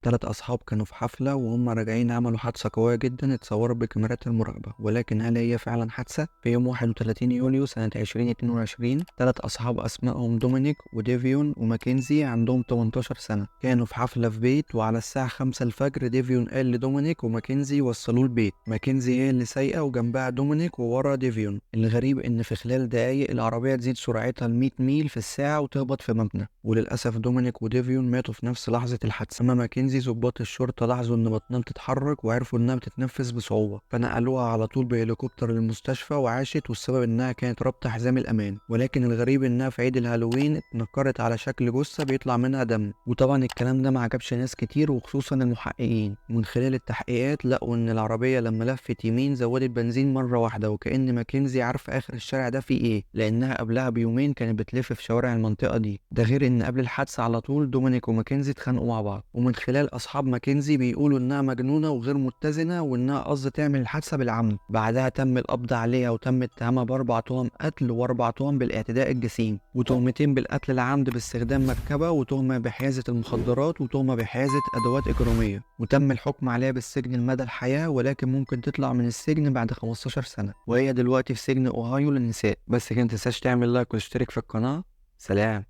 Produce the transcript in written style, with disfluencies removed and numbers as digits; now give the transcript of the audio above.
3 أصحاب كانوا في حفلة وهم راجعين عملوا حادثة قوية جدًا اتصورت بكاميرات المراقبة، ولكن هل هي فعلًا حادثة؟ في يوم 31 يوليو سنة 2022 3 أصحاب أسمائهم دومينيك وديفيون وماكنزي عندهم 18 سنة، كانوا في حفلة في بيت وعلى الساعة 5 الفجر ديفيون قال لدومينيك وماكنزي وصلوه البيت، ماكنزي هي اللي سايقة وجنبها دومينيك وورا ديفيون، الغريب إن في خلال دقايق العربية تزيد سرعتها ل100 ميل في الساعة وتخبط في مبنى، وللأسف دومينيك وديفيون ماتوا في نفس لحظة الحادثة، أما ماكنزي ضباط الشرطة لاحظوا إن بطنها بتتحرك وعرفوا إنها بتتنفس بصعوبة، فنقلوها على طول بهليكوبتر للمستشفى وعاشت والسبب إنها كانت رابطة حزام الأمان، ولكن الغريب إنها في عيد الهالوين اتنكرت على شكل جثة بيطلع منها دم، وطبعا الكلام ده معجبش ناس كتير وخصوصا المحققين، ومن خلال التحقيقات لقوا إن العربية لما لفت يمين زودت بنزين مرة واحدة وكأن ماكنزي عارفة آخر الشارع ده فيه إيه، لأنها قبلها بيومين كانت بتلف في شوارع المنطقة دي، ده غير إن قبل الحادثة على طول دومينيك وماكنزي اتخانقوا مع بعض، ومن خلال أصحاب ماكنزي بيقولوا إنها مجنونة وغير متزنة وإنها قصد تعمل الحادثة بالعمد، بعدها تم القبض عليها وتم اتهامها بأربع تهم قتل وأربع تهم بالاعتداء الجسيم، وتهمتين بالقتل العمد باستخدام مركبة وتهمة بحيازة المخدرات وتهمة بحيازة أدوات إجرامية، وتم الحكم عليها بالسجن لمدى الحياة ولكن ممكن تطلع من السجن بعد 15 سنة، وهي دلوقتي في سجن أوهايو للنساء. بس كده متنساش تعمل لايك وتشترك في القناة. سلام.